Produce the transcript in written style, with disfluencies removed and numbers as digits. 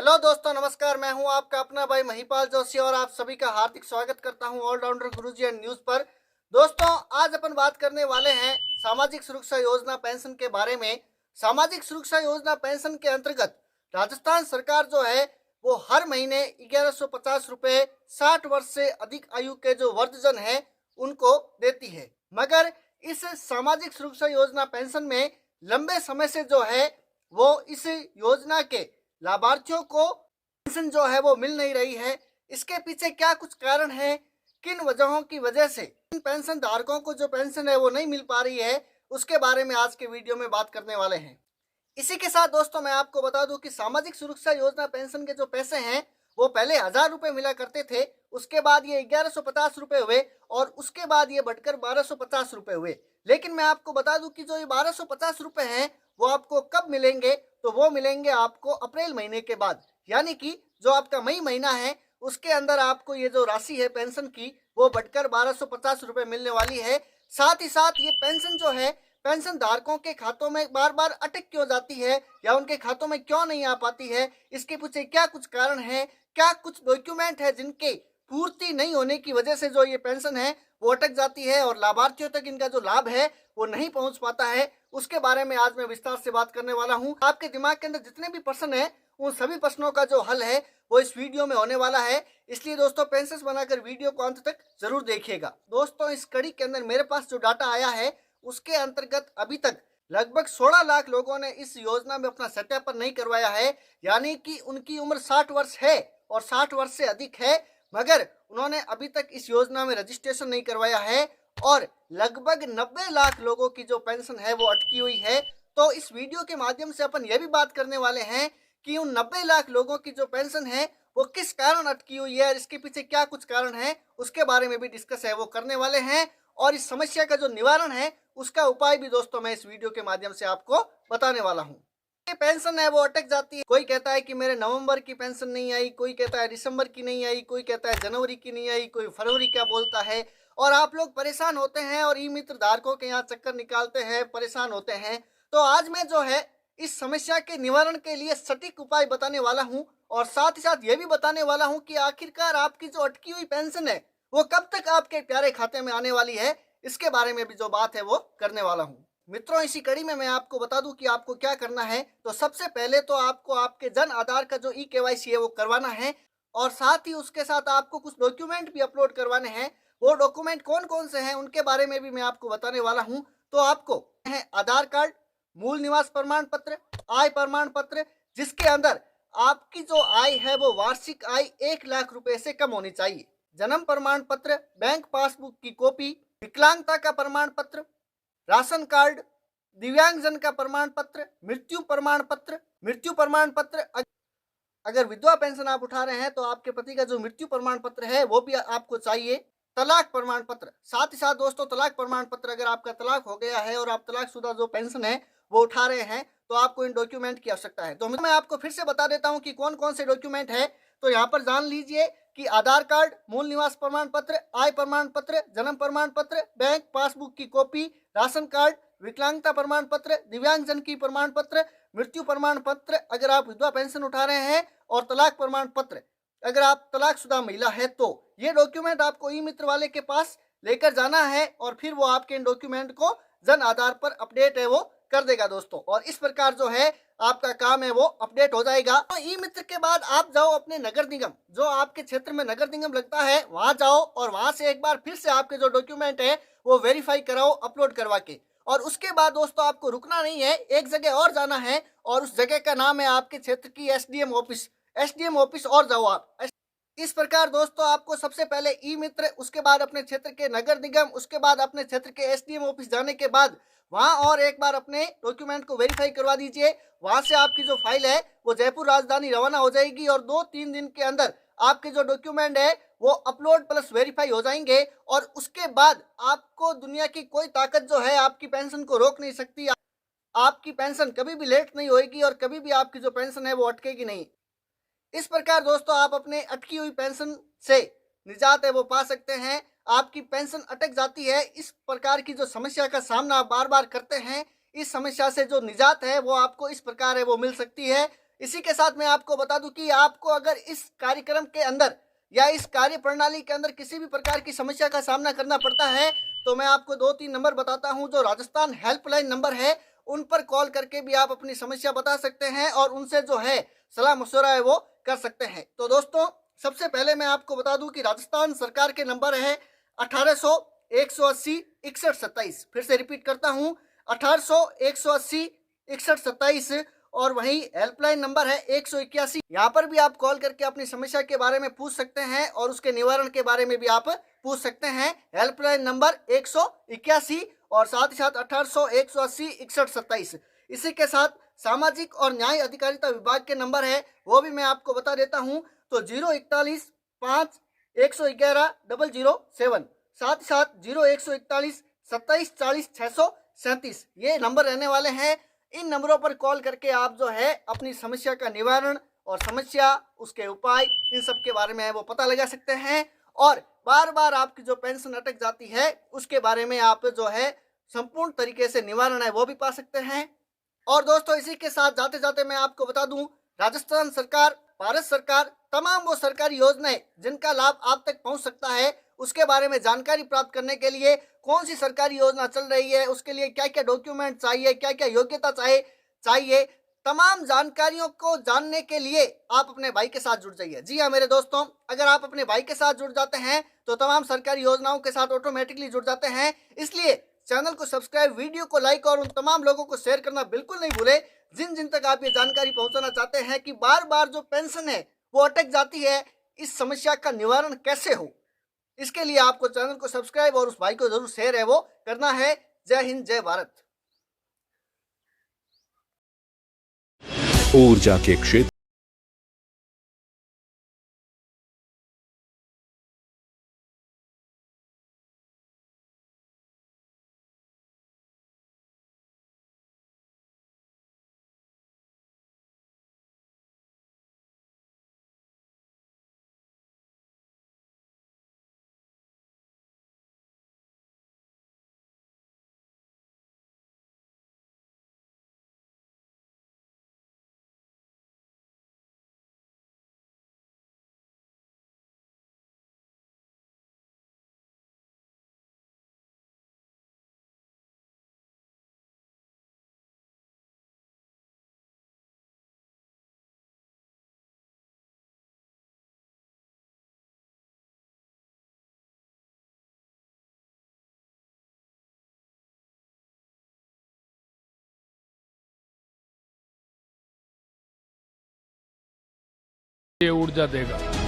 Hello दोस्तों, नमस्कार। मैं हूं आपका अपना भाई महिपाल जोशी और आप सभी का हार्दिक स्वागत करता हूं ऑलराउंडर गुरुजी एंड न्यूज पर। दोस्तों, आज अपन बात करने वाले हैं सामाजिक सुरक्षा योजना पेंशन के बारे में। सामाजिक सुरक्षा योजना पेंशन के अंतर्गत राजस्थान सरकार जो है वो हर महीने 1150 रुपये 60 वर्ष से अधिक आयु के जो वृद्धजन है उनको देती है। मगर इस सामाजिक सुरक्षा योजना पेंशन में लंबे समय से जो है वो इस योजना के लाभार्थियों को पेंशन जो है वो मिल नहीं रही है। इसके पीछे क्या कुछ कारण है, किन वजहों की वजह से इन पेंशन धारकों को जो पेंशन है वो नहीं मिल पा रही है, उसके बारे में आज के वीडियो में बात करने वाले हैं। इसी के साथ दोस्तों मैं आपको बता दूं कि सामाजिक सुरक्षा योजना पेंशन के जो पैसे हैं वो पहले 1000 रुपये मिला करते थे, उसके बाद ये 1150 रुपये हुए और उसके बाद ये बढ़कर 1250 रुपये हुए। लेकिन मैं आपको बता दूं कि जो ये 1250 रुपये हैं वो आपको कब मिलेंगे, तो वो मिलेंगे आपको अप्रैल महीने के बाद। यानी कि जो आपका मई महीना है उसके अंदर आपको ये जो राशि है पेंशन की वो बढ़कर 1250 रुपये मिलने वाली है। साथ ही साथ ये पेंशन जो है पेंशन धारकों के खातों में बार बार अटक क्यों जाती है या उनके खातों में क्यों नहीं आ पाती है, इसके पीछे क्या कुछ कारण है, क्या कुछ डॉक्यूमेंट है जिनके पूर्ति नहीं होने की वजह से जो ये पेंशन है वो अटक जाती है और लाभार्थियों तक इनका जो लाभ है वो नहीं पहुंच पाता है, उसके बारे में आज मैं विस्तार से बात करने वाला हूं। आपके दिमाग के अंदर जितने भी प्रश्न है उन सभी प्रश्नों का जो हल है वो इस वीडियो में होने वाला है। इसलिए दोस्तों पेंशन बनाकर वीडियो को अंत तक जरूर देखिएगा। दोस्तों, इस कड़ी के अंदर मेरे पास जो डाटा आया है उसके अंतर्गत अभी तक लगभग 16 लाख लोगों ने इस योजना में अपना सत्यापन नहीं करवाया है। यानी कि उनकी उम्र 60 वर्ष है और 60 वर्ष से अधिक है, मगर उन्होंने अभी तक इस योजना में रजिस्ट्रेशन नहीं करवाया है और लगभग 90 लाख लोगों की जो पेंशन है वो अटकी हुई है। तो इस वीडियो के माध्यम से अपन ये भी बात करने वाले हैं कि उन 90 लाख लोगों की जो पेंशन है वो किस कारण अटकी हुई है और इसके पीछे क्या कुछ कारण है, उसके बारे में भी डिस्कस है वो करने वाले हैं। और इस समस्या का जो निवारण है उसका उपाय भी दोस्तों मैं इस वीडियो के माध्यम से आपको बताने वाला हूँ। पेंशन है वो अटक जाती है। कोई कहता है कि मेरे नवंबर की पेंशन नहीं आई, कोई कहता है दिसंबर की नहीं आई, कोई कहता है जनवरी की नहीं आई, कोई फरवरी क्या बोलता है और आप लोग परेशान होते हैं और ई मित्र धारकों के यहाँ चक्कर निकालते हैं, परेशान होते हैं। तो आज मैं जो है इस समस्या के निवारण के लिए सटीक उपाय बताने वाला हूँ और साथ ही साथ ये भी बताने वाला हूँ कि आखिरकार आपकी जो अटकी हुई पेंशन है वो कब तक आपके प्यारे खाते में आने वाली है, इसके बारे में भी जो बात है वो करने वाला हूँ। मित्रों, इसी कड़ी में मैं आपको बता दूं कि आपको क्या करना है। तो सबसे पहले तो आपको आपके जन आधार का जो ई-केवाईसी है वो करवाना है और साथ ही उसके साथ आपको कुछ डॉक्यूमेंट भी अपलोड करवाने हैं। वो डॉक्यूमेंट कौन कौन से हैं उनके बारे में भी मैं आपको बताने वाला हूं। तो आपको है आधार कार्ड, मूल निवास प्रमाण पत्र, आय प्रमाण पत्र, जिसके अंदर आपकी जो आय है वो वार्षिक आय 1 लाख रुपए से कम होनी चाहिए, जन्म प्रमाण पत्र, बैंक पासबुक की कॉपी, विकलांगता का प्रमाण पत्र, राशन कार्ड, दिव्यांगजन का प्रमाण पत्र, मृत्यु प्रमाण पत्र। मृत्यु प्रमाण पत्र अगर विधवा पेंशन आप उठा रहे हैं तो आपके पति का जो मृत्यु प्रमाण पत्र है वो भी आपको चाहिए। तलाक प्रमाण पत्र, साथ ही साथ दोस्तों तलाक प्रमाण पत्र, अगर आपका तलाक हो गया है और आप तलाकशुदा जो पेंशन है वो उठा रहे हैं तो आपको इन डॉक्यूमेंट की आवश्यकता है। तो मैं आपको फिर से बता देता हूँ कि कौन कौन से डॉक्यूमेंट है। तो यहाँ पर जान लीजिए कि आधार कार्ड, मूल निवास प्रमाण पत्र, आय प्रमाण पत्र, जन्म प्रमाण पत्र, बैंक पासबुक की कॉपी, राशन कार्ड, विकलांगता प्रमाण पत्र, दिव्यांगजन की प्रमाण पत्र, मृत्यु प्रमाण पत्र अगर आप विधवा पेंशन उठा रहे हैं और तलाक प्रमाण पत्र अगर आप तलाकशुदा महिला है तो ये डॉक्यूमेंट आपको ई मित्र वाले के पास लेकर जाना है और फिर वो आपके इन डॉक्यूमेंट को जन आधार पर अपडेट है वो कर देगा दोस्तों। और इस प्रकार जो है आपका काम है वो अपडेट हो जाएगा। तो ई मित्र के बाद आप जाओ अपने नगर निगम, जो आपके क्षेत्र में नगर निगम लगता है वहां जाओ और वहां से एक बार फिर से आपके जो डॉक्यूमेंट है वो वेरीफाई कराओ अपलोड करवा के। और उसके बाद दोस्तों आपको रुकना नहीं है, एक जगह और जाना है और उस जगह का नाम है आपके क्षेत्र की एसडीएम ऑफिस। एसडीएम ऑफिस और जाओ आप। इस प्रकार दोस्तों आपको सबसे पहले ई मित्र, उसके बाद अपने क्षेत्र के नगर निगम, उसके बाद अपने क्षेत्र के एसडीएम ऑफिस जाने के बाद वहां और एक बार अपने डॉक्यूमेंट को वेरीफाई करवा दीजिए। वहां से आपकी जो फाइल है वो जयपुर राजधानी रवाना हो जाएगी और 2-3 दिन के अंदर आपके जो डॉक्यूमेंट है वो अपलोड प्लस वेरीफाई हो जाएंगे और उसके बाद आपको दुनिया की कोई ताकत जो है आपकी पेंशन को रोक नहीं सकती। आपकी पेंशन कभी भी लेट नहीं होगी और कभी भी आपकी जो पेंशन है वो अटकेगी नहीं। इस प्रकार दोस्तों आप अपने अटकी हुई पेंशन से निजात है वो पा सकते हैं। आपकी पेंशन अटक जाती है, इस प्रकार की जो समस्या का सामना आप बार बार करते हैं, इस समस्या से जो निजात है वो आपको इस प्रकार है वो मिल सकती है। इसी के साथ मैं आपको बता दूं कि आपको अगर इस कार्यक्रम के अंदर या इस कार्य प्रणाली के अंदर किसी भी प्रकार की समस्या का सामना करना पड़ता है तो मैं आपको 2-3 नंबर बताता हूं जो राजस्थान हेल्पलाइन नंबर है, उन पर कॉल करके भी आप अपनी समस्या बता सकते हैं और उनसे जो है सलाह मशवरा है वो कर सकते हैं। तो दोस्तों सबसे पहले मैं आपको बता दूं कि राजस्थान सरकार के नंबर है 1800 180 61 27। फिर से रिपीट करता हूं 1800 180 61 27 और वहीं हेल्पलाइन नंबर है 181। यहाँ पर भी आप कॉल करके अपनी समस्या के बारे में पूछ सकते हैं और उसके निवारण के बारे में भी आप पूछ सकते हैं। हेल्पलाइन नंबर 181 और साथ ही साथ 1800 180 61 27। इसी के साथ सामाजिक और न्याय अधिकारिता विभाग के नंबर है वो भी मैं आपको बता देता हूं तो 041 5 111 007, साथ ही साथ 0141 27 40 637 ये नंबर रहने वाले हैं। इन नंबरों पर कॉल करके आप जो है अपनी समस्या का निवारण और समस्या उसके उपाय इन सब के बारे में वो पता लगा सकते हैं और बार बार आपकी जो पेंशन अटक जाती है उसके बारे में आप जो है संपूर्ण तरीके से निवारण है वो भी पा सकते हैं। और दोस्तों इसी के साथ जाते जाते मैं आपको बता दूं राजस्थान सरकार, भारत सरकार तमाम वो सरकारी योजनाएं जिनका लाभ आप तक पहुंच सकता है उसके बारे में जानकारी प्राप्त करने के लिए कौन सी सरकारी योजना चल रही है, उसके लिए क्या क्या डॉक्यूमेंट चाहिए, क्या क्या योग्यता चाहिए, तमाम जानकारियों को जानने के लिए आप अपने भाई के साथ जुड़ जाइए। जी हाँ मेरे दोस्तों, अगर आप अपने भाई के साथ जुड़ जाते हैं तो तमाम सरकारी योजनाओं के साथ ऑटोमेटिकली जुड़ जाते हैं। इसलिए चैनल को सब्सक्राइब, वीडियो को लाइक और उन तमाम लोगों को शेयर करना बिल्कुल नहीं भूले जिन जिन तक आप ये जानकारी पहुंचाना चाहते हैं कि बार बार जो पेंशन है वो अटक जाती है, इस समस्या का निवारण कैसे हो। इसके लिए आपको चैनल को सब्सक्राइब और उस भाई को जरूर शेयर है वो करना है। जय हिंद, जय भारत। ऊर्जा के क्षेत्र ये ऊर्जा देगा।